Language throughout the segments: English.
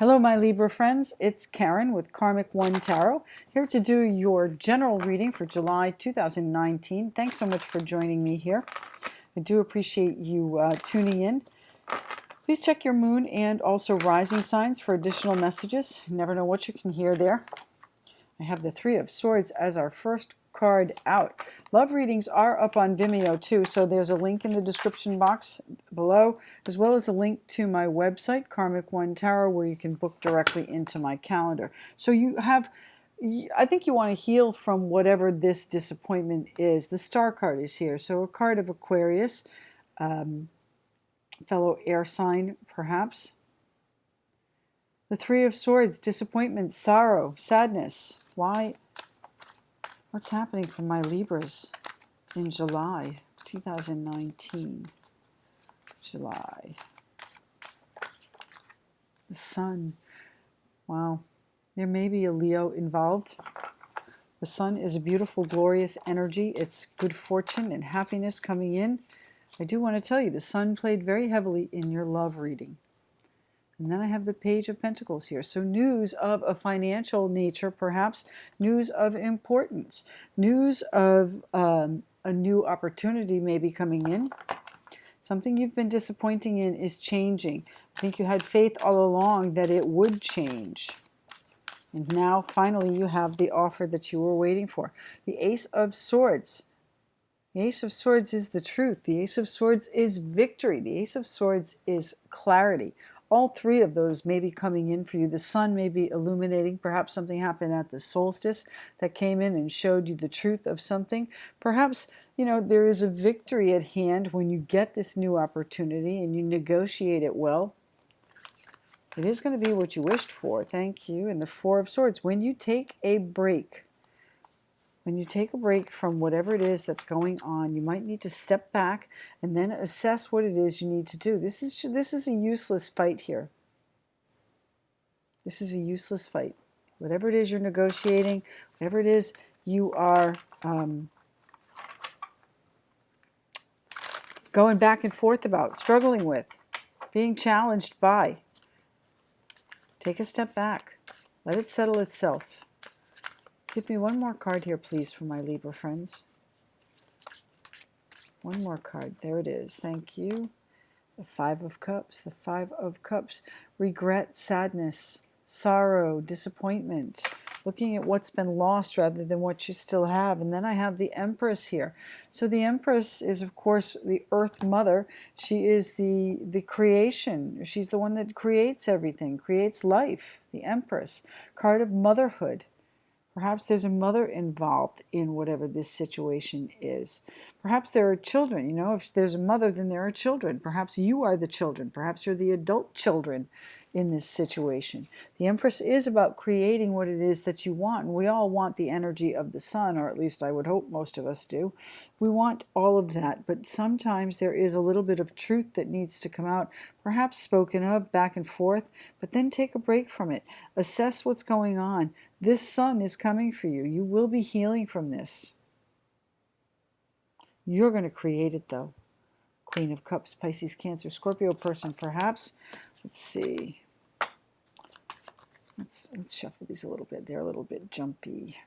Hello, my Libra friends. It's Karen with Karmic One Tarot, here to do your general reading for July 2019. Thanks so much for joining me here. I do appreciate you tuning in. Please check your moon and also rising signs for additional messages. You never know what you can hear there. I have the Three of Swords as our first card out. Love readings are up on Vimeo too, so there's a link in the description box below, as well as a link to my website, Karmic One Tarot, where you can book directly into my calendar. So you have, I think you want to heal from whatever this disappointment is. The Star card is here, so a card of Aquarius, fellow air sign perhaps. The Three of Swords, disappointment, sorrow, sadness. Why? What's happening for my Libras in July 2019? July. The Sun. Wow. There may be a Leo involved. The Sun is a beautiful, glorious energy. It's good fortune and happiness coming in. I do want to tell you, the Sun played very heavily in your love reading. And then I have the Page of Pentacles here. So news of a financial nature, perhaps news of importance, news of a new opportunity may be coming in. Something you've been disappointing in is changing. I think you had faith all along that it would change. And now finally you have the offer that you were waiting for. The Ace of Swords. The Ace of Swords is the truth. The Ace of Swords is victory. The Ace of Swords is clarity. All three of those may be coming in for you. The Sun may be illuminating. Perhaps something happened at the solstice that came in and showed you the truth of something. Perhaps, you know, there is a victory at hand when you get this new opportunity and you negotiate it well. It is going to be what you wished for. Thank you. And the Four of Swords. When you take a break, from whatever it is that's going on, you might need to step back and then assess what it is you need to do. This is a useless fight here. This is a useless fight. Whatever it is you're negotiating, whatever it is you are going back and forth about, struggling with, being challenged by, take a step back. Let it settle itself. Give me one more card here, please, for my Libra friends. One more card. There it is. Thank you. The Five of Cups. The Five of Cups. Regret, sadness, sorrow, disappointment. Looking at what's been lost rather than what you still have. And then I have the Empress here. So the Empress is, of course, the Earth Mother. She is the creation. She's the one that creates everything, creates life. The Empress. Card of motherhood. Perhaps there's a mother involved in whatever this situation is. Perhaps there are children. You know, if there's a mother, then there are children. Perhaps you are the children. Perhaps you're the adult children in this situation. The Empress is about creating what it is that you want. And we all want the energy of the sun, or at least I would hope most of us do. We want all of that, but sometimes there is a little bit of truth that needs to come out, perhaps spoken of back and forth, but then take a break from it. Assess what's going on. This sun is coming for you. You will be healing from this. You're going to create it, though. Queen of Cups, Pisces, Cancer, Scorpio person, perhaps. Let's see. Let's shuffle these a little bit. They're a little bit jumpy.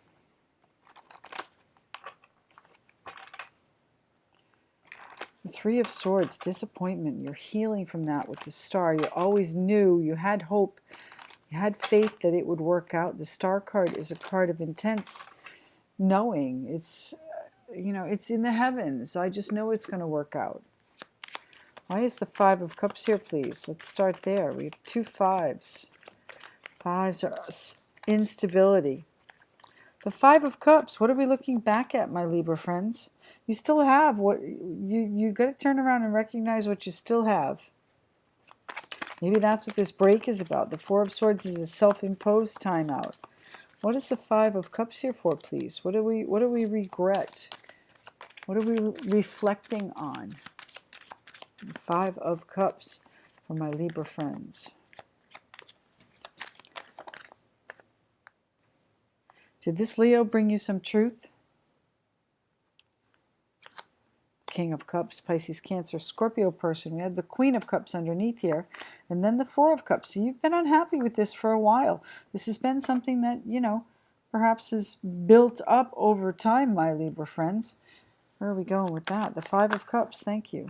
The Three of Swords, disappointment. You're healing from that with the Star. You always knew, you had hope. You had faith that it would work out. The Star card is a card of intense knowing. It's, you know, it's in the heavens. I just know it's going to work out. Why is the Five of Cups here, please? Let's start there. We have two fives. Fives are instability. The Five of Cups, what are we looking back at, my Libra friends? You still have what you got to turn around and recognize what you still have. Maybe that's what this break is about. The Four of Swords is a self-imposed timeout. What is the Five of Cups here for, please? What do we regret? What are we reflecting on? The Five of Cups for my Libra friends. Did this Leo bring you some truth? King of Cups, Pisces, Cancer, Scorpio person. We have the Queen of Cups underneath here, and then the Four of Cups. So you've been unhappy with this for a while. This has been something that, you know, perhaps is built up over time, my Libra friends. Where are we going with that? The Five of Cups, thank you.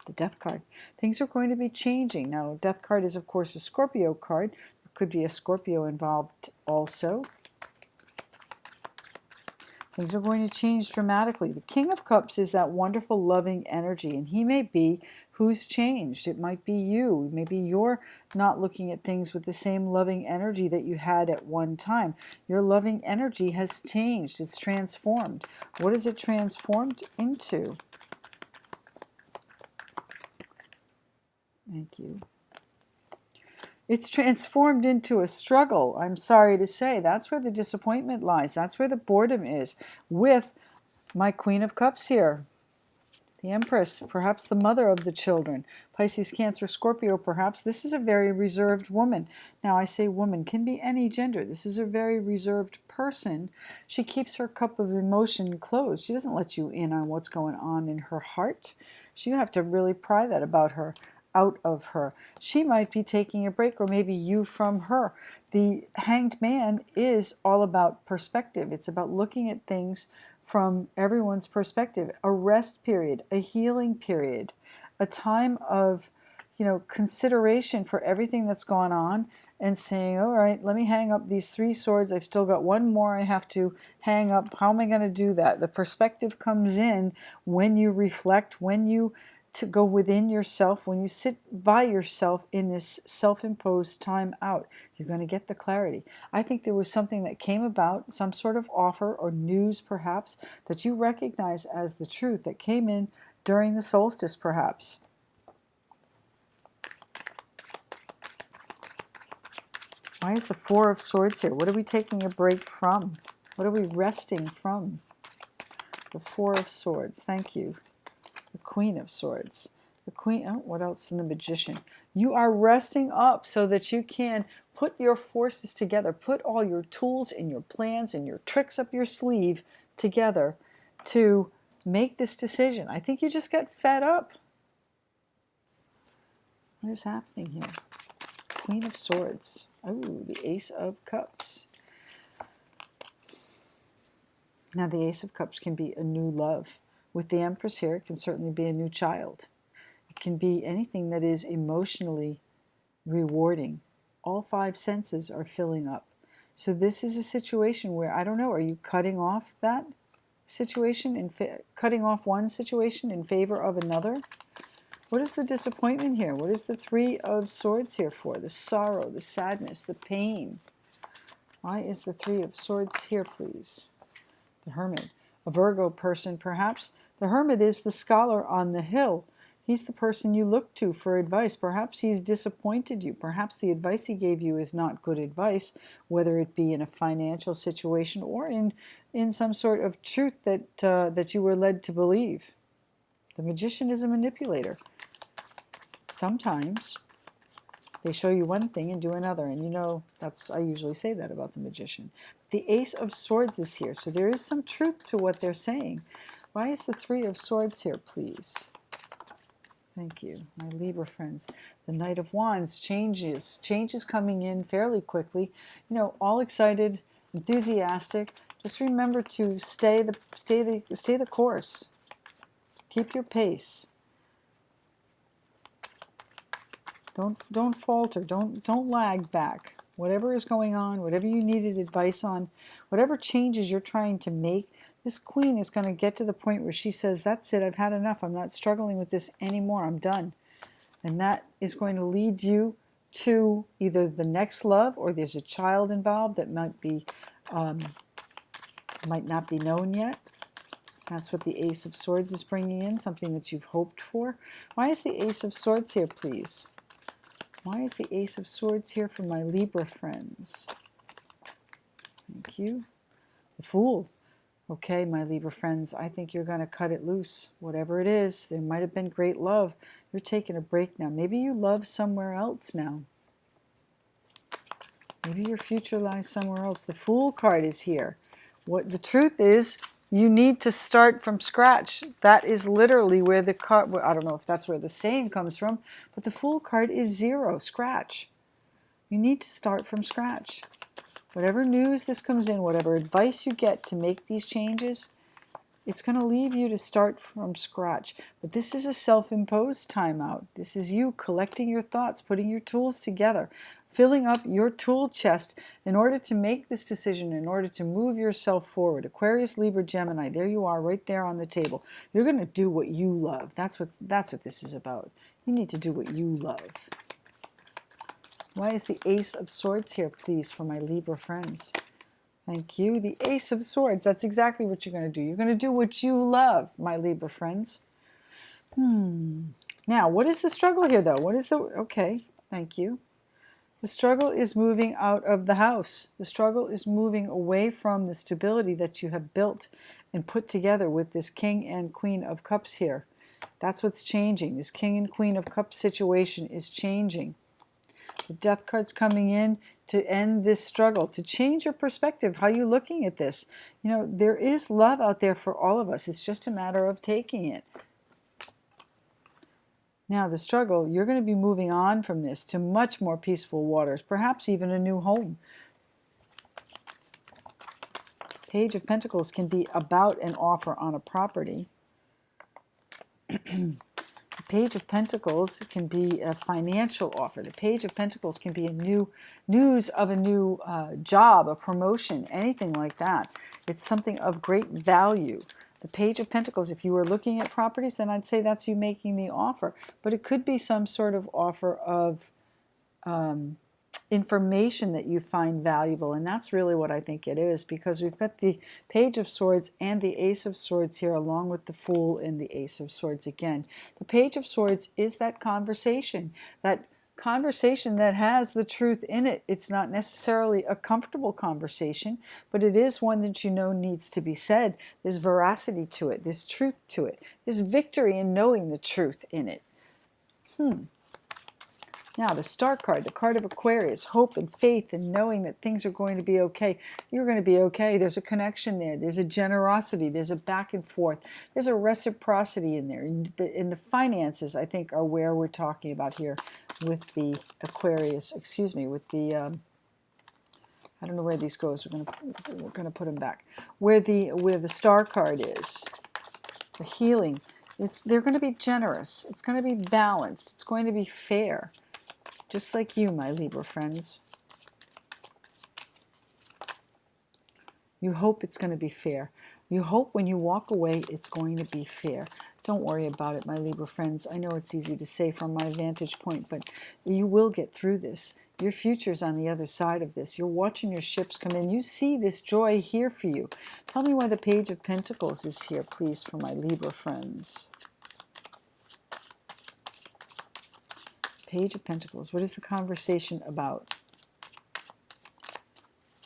The Death card. Things are going to be changing. Now, Death card is, of course, a Scorpio card. There could be a Scorpio involved also. Things are going to change dramatically. The King of Cups is that wonderful, loving energy, and he may be who's changed. It might be you. Maybe you're not looking at things with the same loving energy that you had at one time. Your loving energy has changed. It's transformed. What is it transformed into? Thank you. It's transformed into a struggle, I'm sorry to say. That's where the disappointment lies. That's where the boredom is. With my Queen of Cups here, the Empress, perhaps the mother of the children, Pisces, Cancer, Scorpio, perhaps. This is a very reserved woman. Now, I say woman, can be any gender. This is a very reserved person. She keeps her cup of emotion closed. She doesn't let you in on what's going on in her heart. So you have to really pry that about her. Out of her. She might be taking a break, or maybe you from her. The Hanged Man is all about perspective. It's about looking at things from everyone's perspective. A rest period, a healing period, a time of, you know, consideration for everything that's gone on, and saying, all right, let me hang up these 3 swords. I've still got one more I have to hang up. How am I going to do that? The perspective comes in when you reflect, when you to go within yourself, when you sit by yourself in this self-imposed time out. You're going to get the clarity. I think there was something that came about, some sort of offer or news perhaps, that you recognize as the truth that came in during the solstice perhaps. Why is the Four of Swords here? What are we taking a break from? What are we resting from? The Four of Swords, thank you. The Queen of Swords. The Queen, oh, what else in the Magician? You are resting up so that you can put your forces together, put all your tools and your plans and your tricks up your sleeve together to make this decision. I think you just got fed up. What is happening here? Queen of Swords. Oh, the Ace of Cups. Now, the Ace of Cups can be a new love. With the Empress here, it can certainly be a new child. It can be anything that is emotionally rewarding. All 5 senses are filling up. So this is a situation where, I don't know, are you cutting off that situation, and cutting off one situation in favor of another? What is the disappointment here? What is the Three of Swords here for? The sorrow, the sadness, the pain. Why is the Three of Swords here, please? The Hermit. A Virgo person, perhaps. The Hermit is the scholar on the hill. He's the person you look to for advice. Perhaps he's disappointed you. Perhaps the advice he gave you is not good advice, whether it be in a financial situation or in some sort of truth that you were led to believe. The Magician is a manipulator. Sometimes they show you one thing and do another, and you know, I usually say that about the Magician. The Ace of Swords is here, so there is some truth to what they're saying. Why is the Three of Swords here, please? Thank you, my Libra friends. The Knight of Wands, changes coming in fairly quickly. You know, all excited, enthusiastic. Just remember to stay the course. Keep your pace. Don't falter. Don't lag back. Whatever is going on, whatever you needed advice on, whatever changes you're trying to make, this Queen is going to get to the point where she says, that's it, I've had enough. I'm not struggling with this anymore. I'm done. And that is going to lead you to either the next love, or there's a child involved that might not be known yet. That's what the Ace of Swords is bringing in, something that you've hoped for. Why is the Ace of Swords here, please? Why is the Ace of Swords here for my Libra friends? Thank you. The Fool. Okay, my Libra friends, I think you're going to cut it loose. Whatever it is, there might have been great love. You're taking a break now. Maybe you love somewhere else now. Maybe your future lies somewhere else. The Fool card is here. What the truth is, You need to start from scratch. That is literally where the card, well, I don't know if that's where the saying comes from, but the Fool card is 0, scratch. You need to start from scratch. Whatever news this comes in, whatever advice you get to make these changes, it's going to leave you to start from scratch. But this is a self-imposed timeout. This is you collecting your thoughts, putting your tools together, filling up your tool chest in order to make this decision, in order to move yourself forward. Aquarius, Libra, Gemini, there you are right there on the table. You're going to do what you love. That's what this is about. You need to do what you love. Why is the Ace of Swords here, please, for my Libra friends? Thank you. The Ace of Swords. That's exactly what you're going to do. You're going to do what you love, my Libra friends. Now, what is the struggle here, though? What is the... Okay, thank you. The struggle is moving out of the house. The struggle is moving away from the stability that you have built and put together with this King and Queen of Cups here. That's what's changing. This King and Queen of Cups situation is changing. The Death card's coming in to end this struggle, to change your perspective, how you're looking at this. You know, there is love out there for all of us. It's just a matter of taking it. Now, the struggle, you're going to be moving on from this to much more peaceful waters, perhaps even a new home. Page of Pentacles can be about an offer on a property. The Page of Pentacles can be a financial offer. The Page of Pentacles can be a news of a new job, a promotion, anything like that. It's something of great value. The Page of Pentacles, if you were looking at properties, then I'd say that's you making the offer. But it could be some sort of offer of information that you find valuable, and that's really what I think it is, because we've got the Page of Swords and the Ace of Swords here, along with the Fool and the Ace of Swords again. The Page of Swords is that conversation that has the truth in it. It's not necessarily a comfortable conversation, but it is one that you know needs to be said. There's veracity to it. There's truth to it. There's victory in knowing the truth in it. Now, the Star card, the card of Aquarius, hope and faith and knowing that things are going to be okay. You're going to be okay. There's a connection there. There's a generosity. There's a back and forth. There's a reciprocity in there. In the finances, I think, are where we're talking about here with the Aquarius, excuse me, with the, I don't know where these goes. We're going to put them back. Where the Star card is, the healing, they're going to be generous. It's going to be balanced. It's going to be fair. Just like you, my Libra friends. You hope it's going to be fair. You hope when you walk away, it's going to be fair. Don't worry about it, my Libra friends. I know it's easy to say from my vantage point, but you will get through this. Your future's on the other side of this. You're watching your ships come in. You see this joy here for you. Tell me why the Page of Pentacles is here, please, for my Libra friends. Page of Pentacles. What is the conversation about?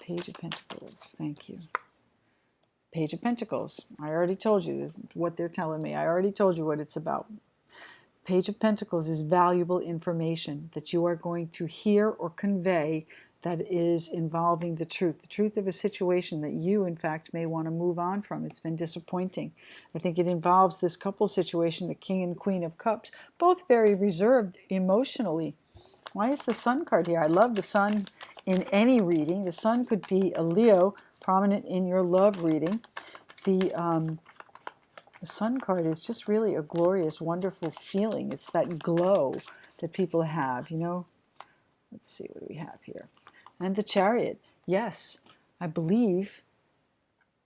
Page of Pentacles. Thank you. Page of Pentacles. I already told you this is what they're telling me. I already told you what it's about. Page of Pentacles is valuable information that you are going to hear or convey that is involving the truth of a situation that you, in fact, may want to move on from. It's been disappointing. I think it involves this couple situation, the King and Queen of Cups, both very reserved emotionally. Why is the Sun card here? I love the Sun in any reading. The Sun could be a Leo, prominent in your love reading. The Sun card is just really a glorious, wonderful feeling. It's that glow that people have, you know. Let's see, what do we have here? And the Chariot. Yes, I believe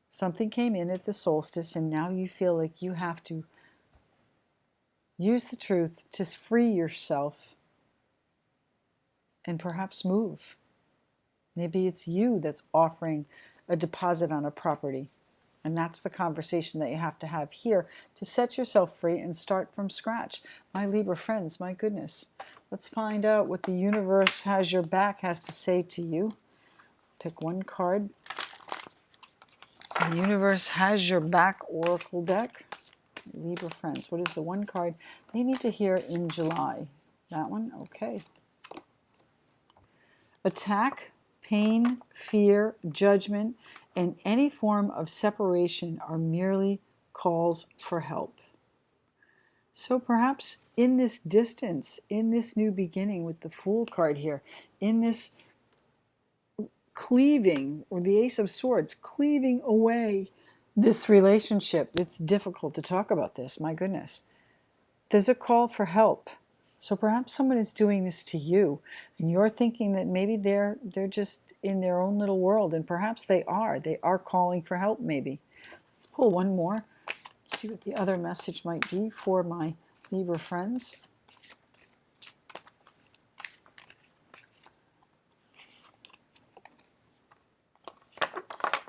something came in at the solstice, and now you feel like you have to use the truth to free yourself and perhaps move. Maybe it's you that's offering a deposit on a property. And that's the conversation that you have to have here to set yourself free and start from scratch. My Libra friends, my goodness. Let's find out what the universe has your back has to say to you. Pick one card. The universe has your back oracle deck. Libra friends, what is the one card they need to hear in July? That one? Okay. Attack, pain, fear, judgment, and any form of separation are merely calls for help. So perhaps in this distance, in this new beginning with the Fool card here, in this cleaving, or the Ace of Swords, cleaving away this relationship, it's difficult to talk about this, my goodness. There's a call for help. So perhaps someone is doing this to you, and you're thinking that maybe they're just in their own little world, and perhaps they are. They are calling for help, maybe. Let's pull one more, see what the other message might be for my Libra friends.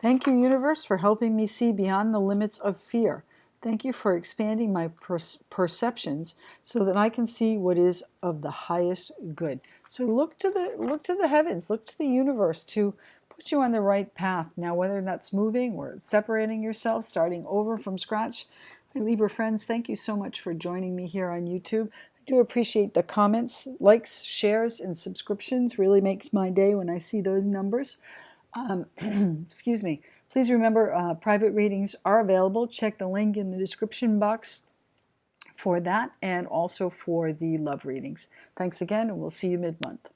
Thank you, universe, for helping me see beyond the limits of fear. Thank you for expanding my perceptions so that I can see what is of the highest good. So look to the heavens, look to the universe to put you on the right path. Now, whether that's moving or separating yourself, starting over from scratch. My Libra friends, thank you so much for joining me here on YouTube. I do appreciate the comments, likes, shares, and subscriptions. Really makes my day when I see those numbers. Excuse me. Please remember, private readings are available. Check the link in the description box for that, and also for the love readings. Thanks again, and we'll see you mid-month.